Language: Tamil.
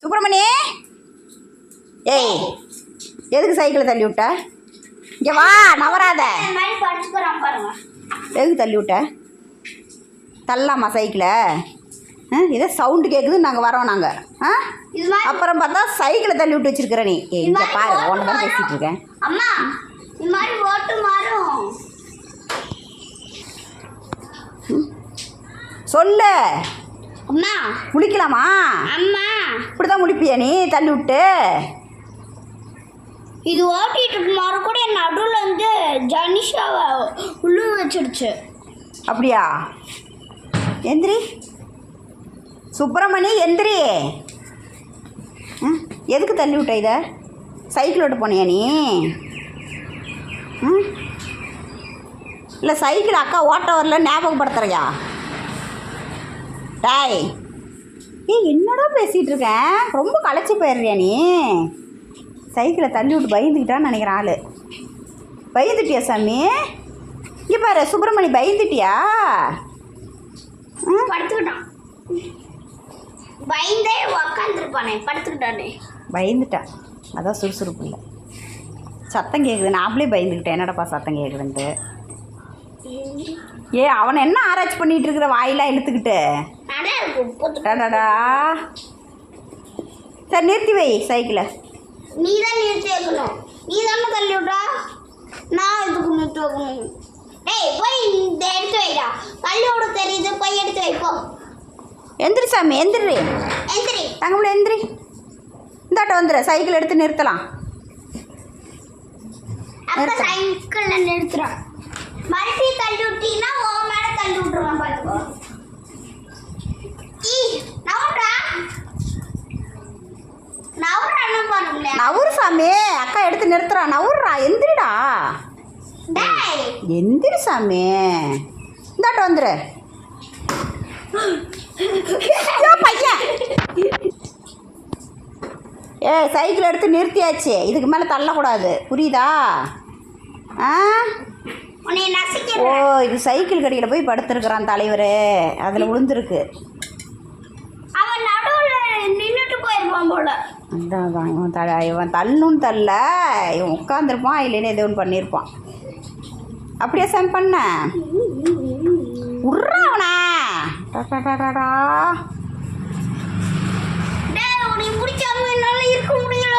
சுப்பிரமணி, ஏய் எதுக்கு சைக்கிளை தள்ளி விட்ட? இங்கே வா, நவராத. எதுக்கு தள்ளி விட்ட? தள்ளலாமா சைக்கிளை? இதே சவுண்டு கேட்குது, நாங்கள் வரோம். நாங்கள் அப்புறம் பார்த்தா சைக்கிளை தள்ளி விட்டு வச்சிருக்கிற நீ. இங்கே பாரு, ஒன்று தான் பேசிகிட்டு இருக்கேன். அம்மா இந்த மாதிரி ஓட்டு மாறும் சொல்லு. அம்மா முழிக்கலாமா? அம்மா இப்படி தான் முழிப்பியா நீ தள்ளி விட்டு? இது ஓட்டிட்டு மாற கூட என் நடுவில் வந்து ஜனிஷாவை உள்ளு வச்சிருச்சு. அப்படியா? எந்திரி சுப்பிரமணி, எந்திரி. எதுக்கு தள்ளி விட்ட இதை? சைக்கிள் ஓட்ட போனியா நீ? இல்லை சைக்கிள் அக்கா ஓட்ட வரல ஞாபகப்படுத்துறியா? டாய், என்னடா பேசிகிட்டு இருக்கேன்? ரொம்ப களைச்சி போயிடுறியா நீ? சைக்கிளை தள்ளி விட்டு பயந்துக்கிட்டான்னு நினைக்கிறேன் ஆள். பயந்துட்டியா சாமி? இங்கே பாரு சுப்பிரமணி, பயந்துட்டியா? படுத்துக்கிட்டான். பயந்தே உக்காந்துருப்பானே, படுத்துக்கிட்டானே. பயந்துட்டான், அதான் சுறுசுறுப்பு இல்லை. சத்தம் கேட்குது, நாமளே பயந்துக்கிட்டேன். என்னடப்பா சத்தம் கேட்குதுன்ட்டு. அவனை என்ன ஆராய்ச்சி பண்ணிகிட்டு இருக்கிற? வாயிலாம் இழுத்துக்கிட்டு. டாடாடா. சரி நிறுத்தி வை சைக்கிளை. நீ தான் நிறுத்தி வைக்கணும். நீ தானே தள்ளி விட்டா, நான் இதுக்கு நிறுத்தி வைக்கணும். டேய் போய் இந்த எடுத்து வைடா. தள்ளி விட தெரியுது, போய் எடுத்து வைப்போ. எந்திரி சாமி, எந்திரி. எந்திரி தங்கம்ல எந்திரி. இந்தாட்ட வந்துடு, சைக்கிள் எடுத்து நிறுத்தலாம். அப்போ சைக்கிளில் நிறுத்துறான். மறுபடியும் தள்ளி விட்டீங்கன்னா ஓ மேலே தள்ளி விட்டுருவான். பார்த்துக்கோ. நவுறு சாமி, அக்கா எடுத்து நிறுத்துறா. நவுறா, எந்திரிடா. எந்திரி சாமி, இந்தாட்ட வந்துரு. பையன், சைக்கிள் எடுத்து நிறுத்தியாச்சு, இதுக்கு மேலே தள்ளக்கூடாது, புரியுதா? ஓ, இது சைக்கிள் கடையில் போய் படுத்துருக்குறான் தலைவர், அதில் விழுந்துருக்கு. அவன் நடுவில் நின்றுட்டு போயிருப்பான் போல. அதான் இவன் தள்ளணும்னு தள்ள, இவன் உட்காந்துருப்பான், இல்லைன்னு எது ஒன்று பண்ணியிருப்பான். அப்படியே சாமி பண்ண விட்றான் அவனை. உனக்கு பிடிச்சாம என்னால் இருக்க முடியல.